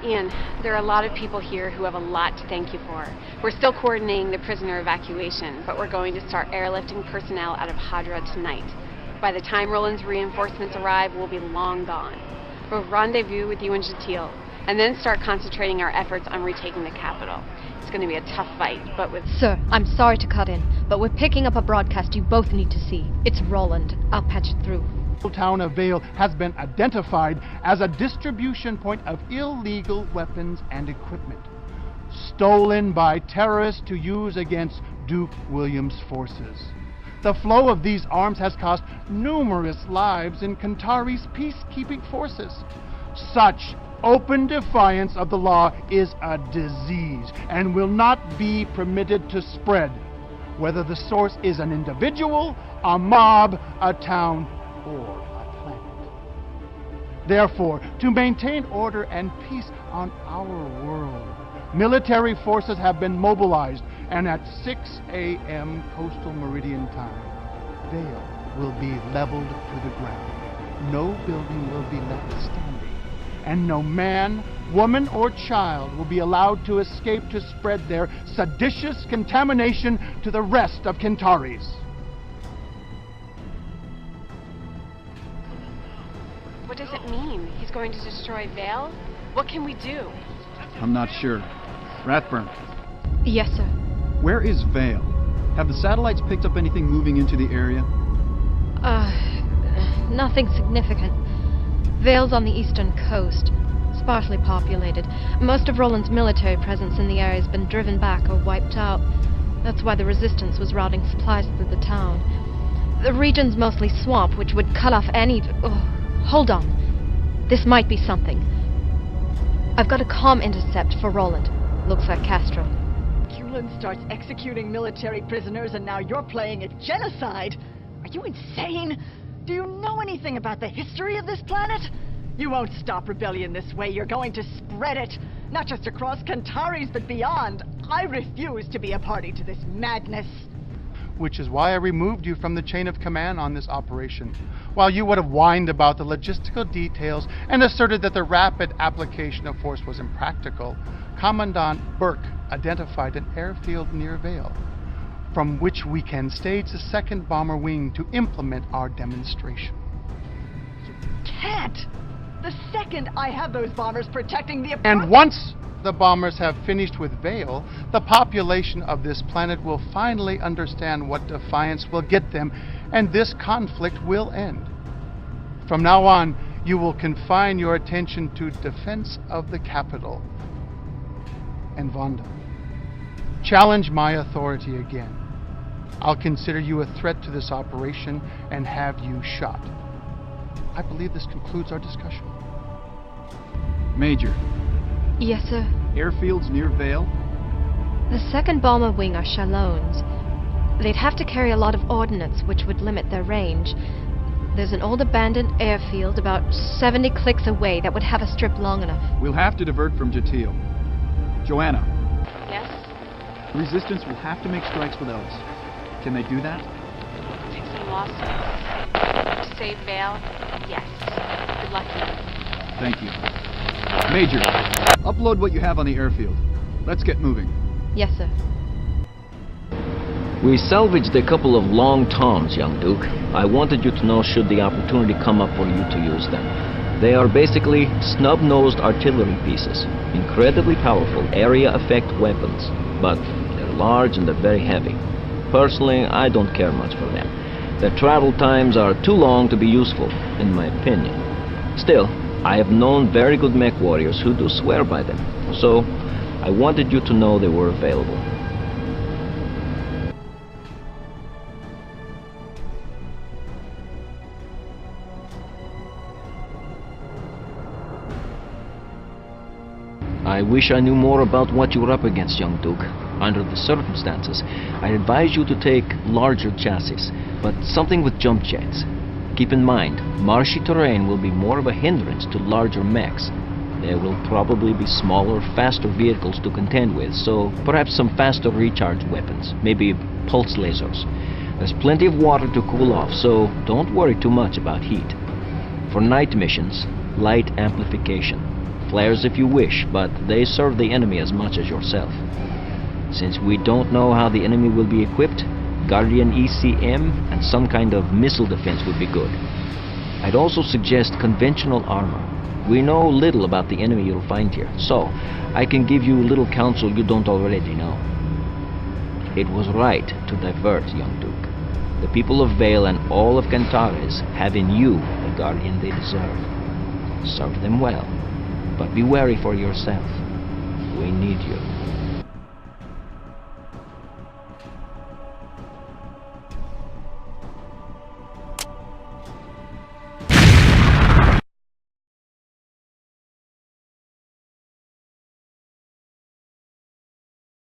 Ian, there are a lot of people here who have a lot to thank you for. We're still coordinating the prisoner evacuation, but we're going to start airlifting personnel out of Hadra tonight. By the time Roland's reinforcements arrive, we'll be long gone. We'll rendezvous with you and Jatil, and then start concentrating our efforts on retaking the capital. It's going to be a tough fight, but with... Sir, I'm sorry to cut in, but we're picking up a broadcast you both need to see. It's Roland. I'll patch it through. The town of Vale has been identified as a distribution point of illegal weapons and equipment, stolen by terrorists to use against Duke William's forces. The flow of these arms has cost numerous lives in Kantari's peacekeeping forces. Such open defiance of the law is a disease and will not be permitted to spread, whether the source is an individual, a mob, a town, or a planet. Therefore, to maintain order and peace on our world, military forces have been mobilized, and at 6 a.m. Coastal Meridian time, Vale will be leveled to the ground. No building will be left standing, and no man, woman, or child will be allowed to escape to spread their seditious contamination to the rest of Kentaris. What does it mean? He's going to destroy Vale? What can we do? I'm not sure. Rathburn, Yes, sir. where is Vale? Have the satellites picked up anything moving into the area? Nothing significant. Vale's on the eastern coast, sparsely populated. Most of Roland's military presence in the area has been driven back or wiped out. That's why the resistance was routing supplies through the town. The region's mostly swamp, which would cut off any... hold on. This might be something. I've got a comm intercept for Roland. Looks like Castro. Kulan starts executing military prisoners and now you're playing at genocide? Are you insane? Do you know anything about the history of this planet? You won't stop rebellion this way. You're going to spread it. Not just across Kantaris, but beyond. I refuse to be a party to this madness. Which is why I removed you from the chain of command on this operation. While you would have whined about the logistical details and asserted that the rapid application of force was impractical, Commandant Burke identified an airfield near Vale, from which we can stage the 2nd Bomber Wing to implement our demonstration. Can't! The second I have those bombers protecting the... And once the bombers have finished with Vale, the population of this planet will finally understand what defiance will get them, and this conflict will end. From now on, you will confine your attention to defense of the capital. And Vonda, challenge my authority again. I'll consider you a threat to this operation and have you shot. I believe this concludes our discussion. Major, Yes, sir. airfields near Vale? The 2nd Bomber Wing are Shallones. They'd have to carry a lot of ordnance, which would limit their range. There's an old abandoned airfield about 70 clicks away that would have a strip long enough. We'll have to divert from Jatil. Joanna, Yes? Resistance will have to make strikes with Ellis. Can they do that? Fixing lawsuits. To save Vale? Yes. Good luck, Ian. Thank you. Major, upload what you have on the airfield. Let's get moving. Yes, sir. We salvaged a couple of long toms, young Duke. I wanted you to know should the opportunity come up for you to use them. They are basically snub-nosed artillery pieces. Incredibly powerful area effect weapons, but they're large and they're very heavy. Personally, I don't care much for them. Their travel times are too long to be useful, in my opinion. Still, I have known very good mech warriors who do swear by them, so I wanted you to know they were available. I wish I knew more about what you were up against, young Duke. Under the circumstances, I advise you to take larger chassis, but something with jump jets. Keep in mind, marshy terrain will be more of a hindrance to larger mechs. There will probably be smaller, faster vehicles to contend with, so perhaps some faster recharge weapons, maybe pulse lasers. There's plenty of water to cool off, so don't worry too much about heat. For night missions, light amplification. Flares if you wish, but they serve the enemy as much as yourself. Since we don't know how the enemy will be equipped, Guardian ECM and some kind of missile defense would be good. I'd also suggest conventional armor. We know little about the enemy you'll find here, so I can give you little counsel you don't already know. It was right to divert, young Duke. The people of Vale and all of Cantares have in you the Guardian they deserve. Serve them well, but be wary for yourself. We need you.